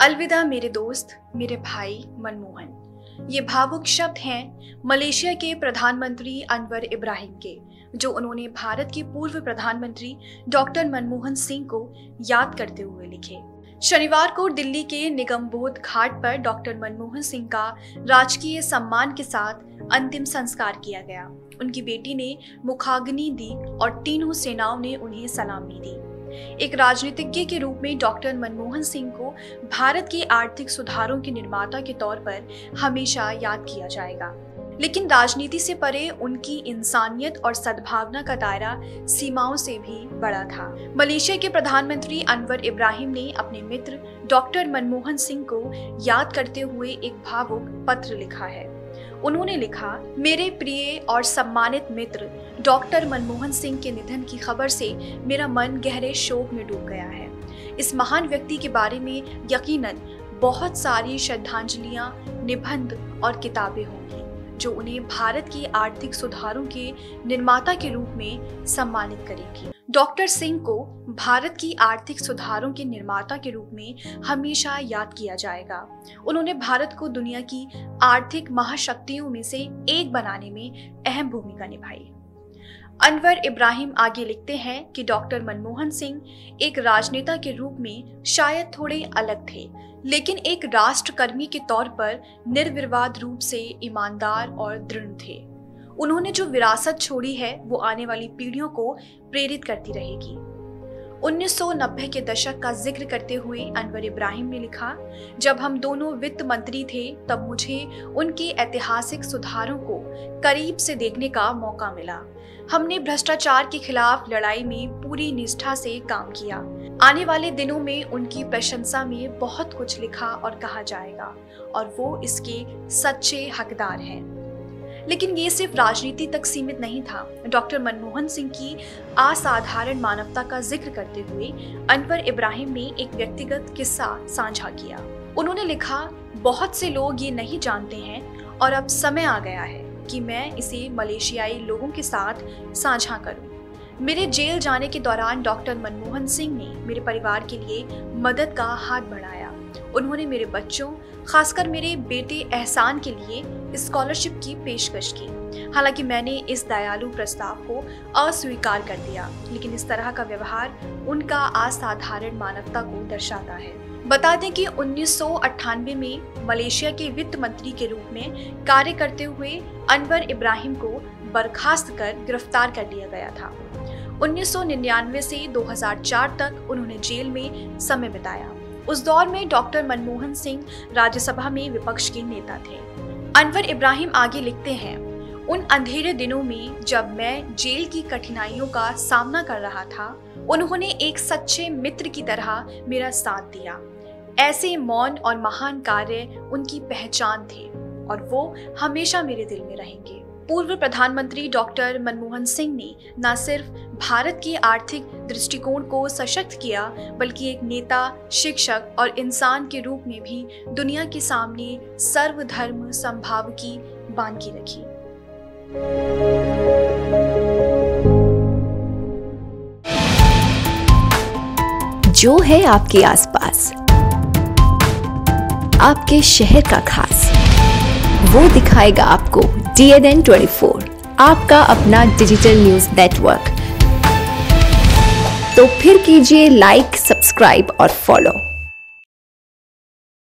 अलविदा मेरे दोस्त, मेरे भाई मनमोहन। ये भावुक शब्द हैं मलेशिया के प्रधानमंत्री अनवर इब्राहिम के, जो उन्होंने भारत के पूर्व प्रधानमंत्री डॉक्टर मनमोहन सिंह को याद करते हुए लिखे। शनिवार को दिल्ली के निगमबोध घाट पर डॉक्टर मनमोहन सिंह का राजकीय सम्मान के साथ अंतिम संस्कार किया गया। उनकी बेटी ने मुखाग्नि दी और तीनों सेनाओं ने उन्हें सलामी दी। एक राजनीतिज्ञ के रूप में डॉक्टर मनमोहन सिंह को भारत के आर्थिक सुधारों के निर्माता के तौर पर हमेशा याद किया जाएगा, लेकिन राजनीति से परे उनकी इंसानियत और सद्भावना का दायरा सीमाओं से भी बड़ा था। मलेशिया के प्रधानमंत्री अनवर इब्राहिम ने अपने मित्र डॉक्टर मनमोहन सिंह को याद करते हुए एक भावुक पत्र लिखा है। उन्होंने लिखा, मेरे प्रिय और सम्मानित मित्र डॉक्टर मनमोहन सिंह के निधन की खबर से मेरा मन गहरे शोक में डूब गया है। इस महान व्यक्ति के बारे में यकीनन बहुत सारी श्रद्धांजलियां, निबंध और किताबें होंगी जो उन्हें भारत की आर्थिक सुधारों के निर्माता के रूप में सम्मानित करेगी। डॉक्टर सिंह को भारत की आर्थिक सुधारों के निर्माता के रूप में हमेशा याद किया जाएगा। उन्होंने भारत को दुनिया की आर्थिक महाशक्तियों में से एक बनाने में अहम भूमिका निभाई। अनवर इब्राहिम आगे लिखते हैं कि डॉक्टर मनमोहन सिंह एक राजनेता के रूप में शायद थोड़े अलग थे, लेकिन एक राष्ट्रकर्मी के तौर पर निर्विवाद रूप से ईमानदार और दृढ़ थे। उन्होंने जो विरासत छोड़ी है वो आने वाली पीढ़ियों को प्रेरित करती रहेगी। 1990 के दशक का जिक्र करते हुए अनवर इब्राहिम ने लिखा, जब हम दोनों वित्त मंत्री थे तब मुझे उनके ऐतिहासिक सुधारों को करीब से देखने का मौका मिला। हमने भ्रष्टाचार के खिलाफ लड़ाई में पूरी निष्ठा से काम किया। आने वाले दिनों में उनकी प्रशंसा में बहुत कुछ लिखा और कहा जाएगा और वो इसके सच्चे हकदार हैं। लेकिन ये सिर्फ राजनीति तक सीमित नहीं था। डॉक्टर मनमोहन सिंह की असाधारण मानवता का जिक्र करते हुए अनवर इब्राहिम ने एक व्यक्तिगत किस्सा साझा किया। उन्होंने लिखा, बहुत से लोग ये नहीं जानते हैं और अब समय आ गया है कि मैं इसे मलेशियाई लोगों के साथ साझा करूं। मेरे जेल जाने के दौरान डॉक्टर मनमोहन सिंह ने मेरे परिवार के लिए मदद का हाथ बढ़ाया। उन्होंने मेरे बच्चों, खासकर मेरे बेटे एहसान के लिए स्कॉलरशिप की पेशकश की। हालांकि मैंने इस दयालु प्रस्ताव को अस्वीकार कर दिया, लेकिन इस तरह का व्यवहार उनका असाधारण मानवता को दर्शाता है। बता दें कि 1998 में मलेशिया के वित्त मंत्री के रूप में कार्य करते हुए अनवर इब्राहिम को बर्खास्त कर गिरफ्तार कर लिया गया था। 1999 से 2004 तक उन्होंने जेल में समय बिताया। उस दौर में डॉक्टर मनमोहन सिंह राज्यसभा में विपक्ष के नेता थे। अनवर इब्राहिम आगे लिखते हैं, उन अंधेरे दिनों में जब मैं जेल की कठिनाइयों का सामना कर रहा था, उन्होंने एक सच्चे मित्र की तरह मेरा साथ दिया। ऐसे मौन और महान कार्य उनकी पहचान थे और वो हमेशा मेरे दिल में रहेंगे। पूर्व प्रधानमंत्री डॉक्टर मनमोहन सिंह ने न सिर्फ भारत के आर्थिक दृष्टिकोण को सशक्त किया, बल्कि एक नेता, शिक्षक और इंसान के रूप में भी दुनिया के सामने सर्वधर्म समभाव की बानगी रखी। जो है आपके आसपास, आपके शहर का खास, वो दिखाएगा आपको DNN 24, आपका अपना डिजिटल न्यूज नेटवर्क। तो फिर कीजिए लाइक, सब्सक्राइब और फॉलो।